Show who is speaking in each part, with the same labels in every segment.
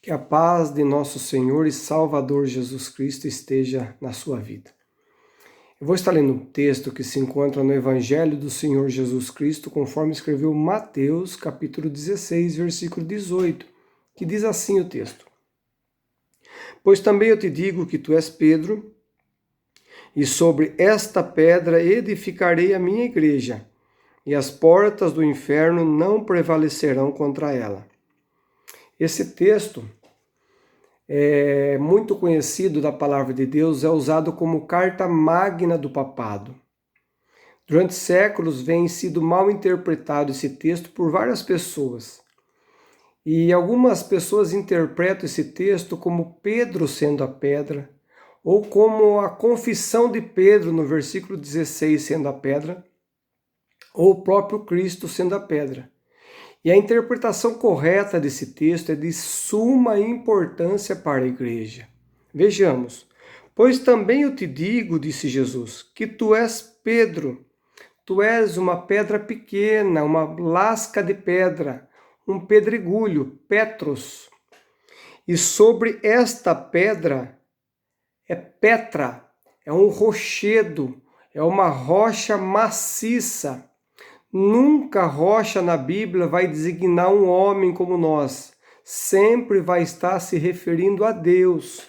Speaker 1: Que a paz de nosso Senhor e Salvador Jesus Cristo esteja na sua vida. Eu vou estar lendo um texto que se encontra no Evangelho do Senhor Jesus Cristo, conforme escreveu Mateus, capítulo 16, versículo 18, que diz assim o texto: Pois também eu te digo que tu és Pedro, e sobre esta pedra edificarei a minha igreja, e as portas do inferno não prevalecerão contra ela. Esse texto é muito conhecido da palavra de Deus, é usado como carta magna do papado. Durante séculos vem sido mal interpretado esse texto por várias pessoas. E algumas pessoas interpretam esse texto como Pedro sendo a pedra, ou como a confissão de Pedro no versículo 16 sendo a pedra, ou o próprio Cristo sendo a pedra. E a interpretação correta desse texto é de suma importância para a igreja. Vejamos. Pois também eu te digo, disse Jesus, que tu és Pedro. Tu és uma pedra pequena, uma lasca de pedra, um pedregulho, Petros. E sobre esta pedra é Petra, é um rochedo, é uma rocha maciça. Nunca rocha na Bíblia vai designar um homem como nós. Sempre vai estar se referindo a Deus.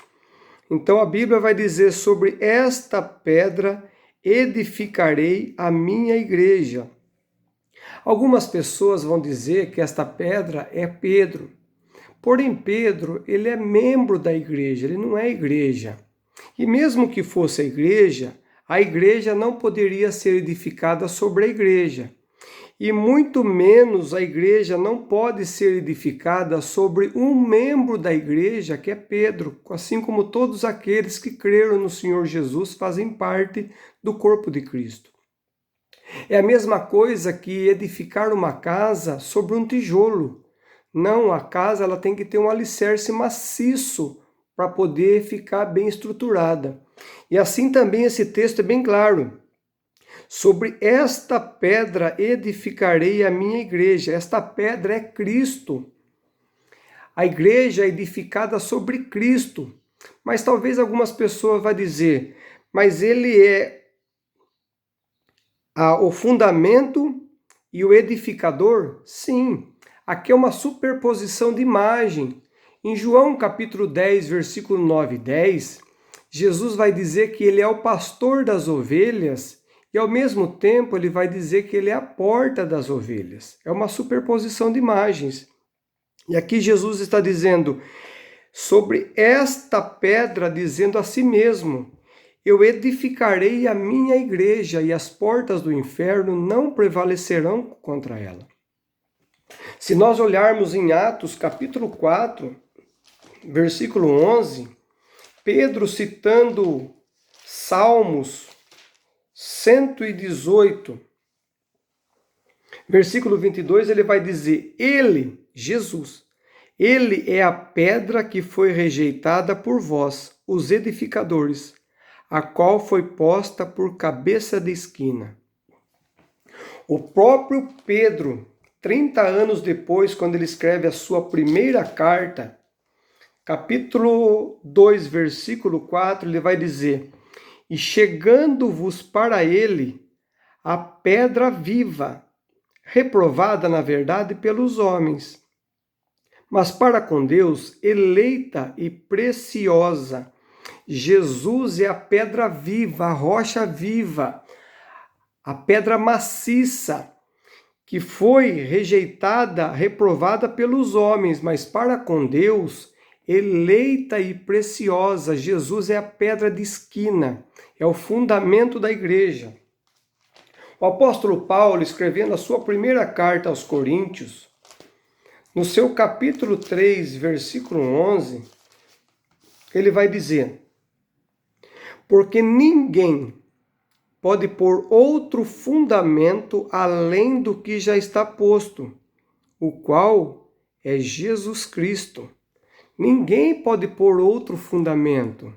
Speaker 1: Então a Bíblia vai dizer: sobre esta pedra edificarei a minha igreja. Algumas pessoas vão dizer que esta pedra é Pedro. Porém, Pedro, ele é membro da igreja, ele não é igreja. E mesmo que fosse a igreja não poderia ser edificada sobre a igreja. E muito menos a igreja não pode ser edificada sobre um membro da igreja, que é Pedro, assim como todos aqueles que creram no Senhor Jesus fazem parte do corpo de Cristo. É a mesma coisa que edificar uma casa sobre um tijolo. Não, a casa ela tem que ter um alicerce maciço para poder ficar bem estruturada. E assim também esse texto é bem claro. Sobre esta pedra edificarei a minha igreja. Esta pedra é Cristo. A igreja é edificada sobre Cristo. Mas talvez algumas pessoas vão dizer, mas ele é o fundamento e o edificador? Sim. Aqui é uma superposição de imagem. Em João capítulo 10, versículo 9 e 10, Jesus vai dizer que ele é o pastor das ovelhas. E ao mesmo tempo ele vai dizer que ele é a porta das ovelhas. É uma superposição de imagens. E aqui Jesus está dizendo, sobre esta pedra, dizendo a si mesmo, eu edificarei a minha igreja e as portas do inferno não prevalecerão contra ela. Se nós olharmos em Atos capítulo 4, versículo 11, Pedro citando Salmos 118, versículo 22, ele vai dizer, ele, Jesus, ele é a pedra que foi rejeitada por vós, os edificadores, a qual foi posta por cabeça de esquina. O próprio Pedro, 30 anos depois, quando ele escreve a sua primeira carta, capítulo 2, versículo 4, ele vai dizer, e chegando-vos para ele a pedra viva, reprovada na verdade pelos homens, mas para com Deus eleita e preciosa. Jesus é a pedra viva, a rocha viva, a pedra maciça, que foi rejeitada, reprovada pelos homens, mas para com Deus eleita e preciosa. Jesus é a pedra de esquina, é o fundamento da igreja. O apóstolo Paulo, escrevendo a sua primeira carta aos Coríntios, no seu capítulo 3, versículo 11, ele vai dizer, porque ninguém pode pôr outro fundamento além do que já está posto, o qual é Jesus Cristo. Ninguém pode pôr outro fundamento.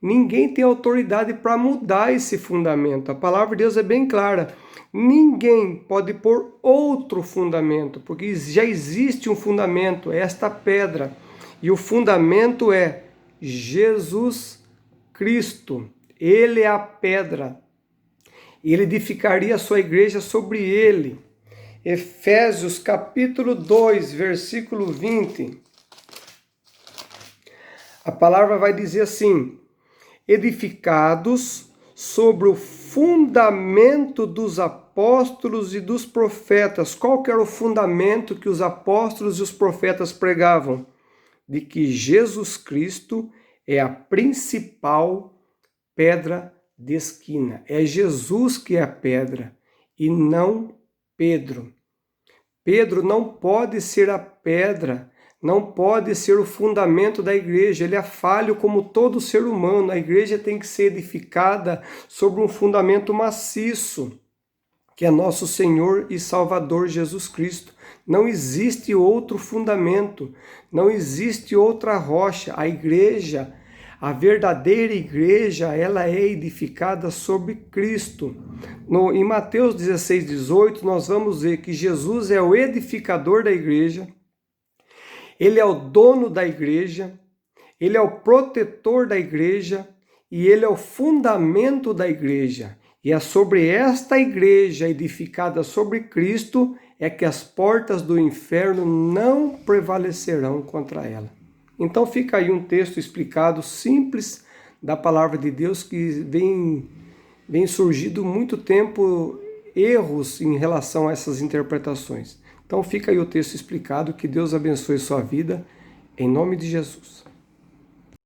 Speaker 1: Ninguém tem autoridade para mudar esse fundamento. A palavra de Deus é bem clara. Ninguém pode pôr outro fundamento, porque já existe um fundamento, esta pedra. E o fundamento é Jesus Cristo. Ele é a pedra. Ele edificaria a sua igreja sobre ele. Efésios capítulo 2, versículo 20. A palavra vai dizer assim: edificados sobre o fundamento dos apóstolos e dos profetas. Qual que era o fundamento que os apóstolos e os profetas pregavam? De que Jesus Cristo é a principal pedra de esquina. É Jesus que é a pedra e não Pedro. Pedro não pode ser a pedra, não pode ser o fundamento da igreja. Ele é falho como todo ser humano. A igreja tem que ser edificada sobre um fundamento maciço, que é nosso Senhor e Salvador Jesus Cristo. Não existe outro fundamento, não existe outra rocha. A igreja, a verdadeira igreja, ela é edificada sobre Cristo. Em Mateus 16, 18, nós vamos ver que Jesus é o edificador da igreja, ele é o dono da igreja, ele é o protetor da igreja e ele é o fundamento da igreja. E é sobre esta igreja edificada sobre Cristo é que as portas do inferno não prevalecerão contra ela. Então fica aí um texto explicado, simples, da palavra de Deus, que vem surgindo muito tempo erros em relação a essas interpretações. Então fica aí o texto explicado, que Deus abençoe sua vida, em nome de Jesus.